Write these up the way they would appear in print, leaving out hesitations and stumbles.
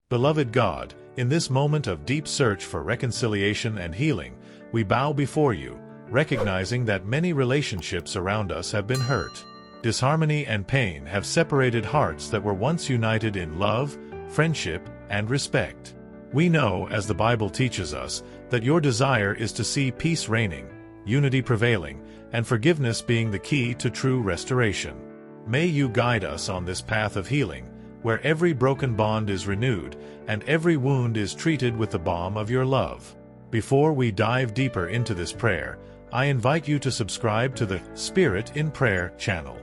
Beloved God, in this moment of deep search for reconciliation and healing, we bow before you, recognizing that many relationships around us have been hurt. Disharmony and pain have separated hearts that were once united in love, friendship, and respect. We know, as the Bible teaches us, that your desire is to see peace reigning, unity prevailing, and forgiveness being the key to true restoration. May you guide us on this path of healing, where every broken bond is renewed and every wound is treated with the balm of your love. Before we dive deeper into this prayer, I invite you to subscribe to the Spirit in Prayer channel.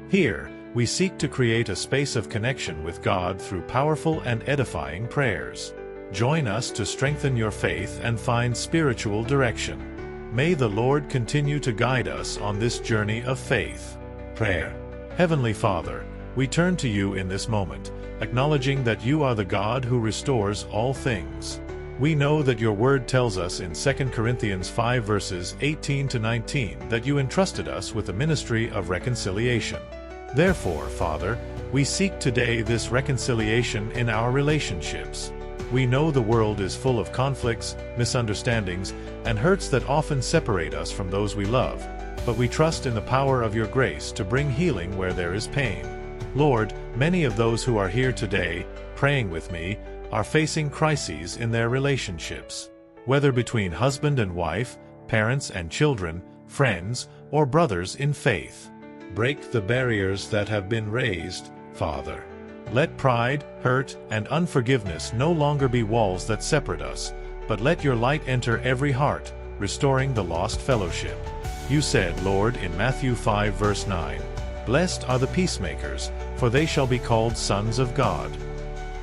Here, we seek to create a space of connection with God through powerful and edifying prayers. Join us to strengthen your faith and find spiritual direction. May the Lord continue to guide us on this journey of faith. Prayer. Heavenly Father, we turn to you in this moment, acknowledging that you are the God who restores all things. We know that your word tells us in 2 Corinthians 5 verses 18 to 19 that you entrusted us with the ministry of reconciliation. Therefore, Father, we seek today this reconciliation in our relationships. We know the world is full of conflicts, misunderstandings, and hurts that often separate us from those we love, but we trust in the power of your grace to bring healing where there is pain. Lord, many of those who are here today, praying with me, are facing crises in their relationships. Whether between husband and wife, parents and children, friends, or brothers in faith. Break the barriers that have been raised, Father. Let pride, hurt, and unforgiveness no longer be walls that separate us, but let your light enter every heart, restoring the lost fellowship. You said, Lord, in Matthew 5 verse 9, "Blessed are the peacemakers, for they shall be called sons of God."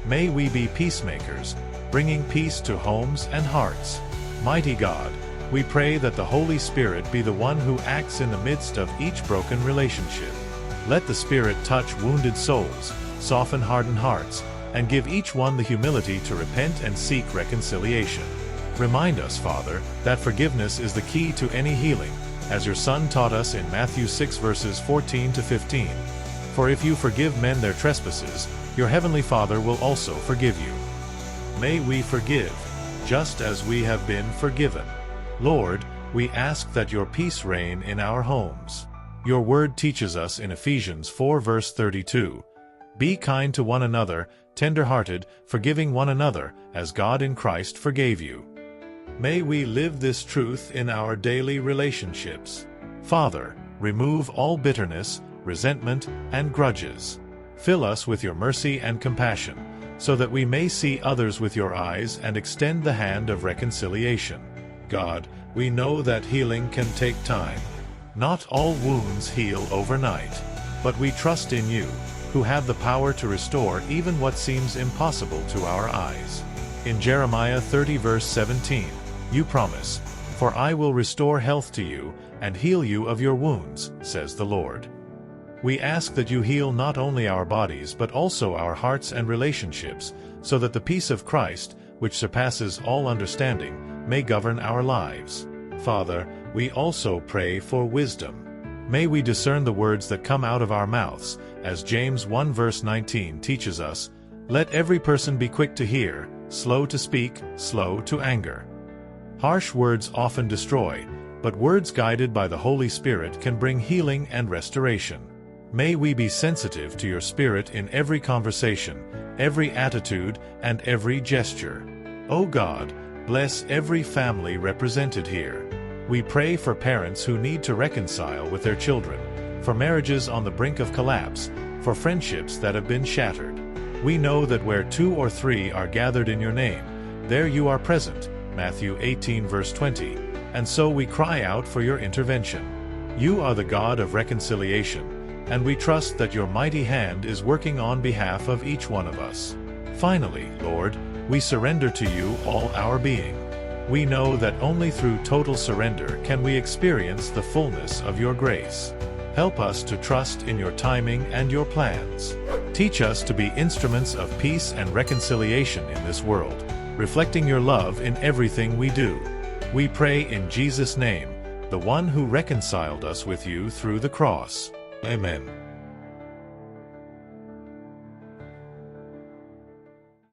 May we be peacemakers, bringing peace to homes and hearts. Mighty God, we pray that the Holy Spirit be the one who acts in the midst of each broken relationship. Let the Spirit touch wounded souls, soften hardened hearts, and give each one the humility to repent and seek reconciliation. Remind us, Father, that forgiveness is the key to any healing, as your Son taught us in Matthew 6 verses 14 to 15. For if you forgive men their trespasses, your heavenly Father will also forgive you. May we forgive, just as we have been forgiven. Lord, we ask that your peace reign in our homes. Your word teaches us in Ephesians 4 verse 32, "Be kind to one another, tender-hearted, forgiving one another, as God in Christ forgave you." May we live this truth in our daily relationships. Father, remove all bitterness, resentment, and grudges. Fill us with your mercy and compassion, so that we may see others with your eyes and extend the hand of reconciliation. God, we know that healing can take time. Not all wounds heal overnight, but we trust in you, who have the power to restore even what seems impossible to our eyes. In Jeremiah 30 verse 17, you promise, "For I will restore health to you, and heal you of your wounds," says the Lord. We ask that you heal not only our bodies but also our hearts and relationships, so that the peace of Christ, which surpasses all understanding, may govern our lives. Father, we also pray for wisdom. May we discern the words that come out of our mouths, as James 1 verse 19 teaches us, "Let every person be quick to hear, slow to speak, slow to anger." Harsh words often destroy, but words guided by the Holy Spirit can bring healing and restoration. May we be sensitive to your Spirit in every conversation, every attitude, and every gesture. O God, bless every family represented here. We pray for parents who need to reconcile with their children, for marriages on the brink of collapse, for friendships that have been shattered. We know that where 2 or 3 are gathered in your name, there you are present, Matthew 18 verse 20, and so we cry out for your intervention. You are the God of reconciliation, and we trust that your mighty hand is working on behalf of each one of us. Finally, Lord, we surrender to you all our being. We know that only through total surrender can we experience the fullness of your grace. Help us to trust in your timing and your plans. Teach us to be instruments of peace and reconciliation in this world, reflecting your love in everything we do. We pray in Jesus' name, the one who reconciled us with you through the cross. Amen.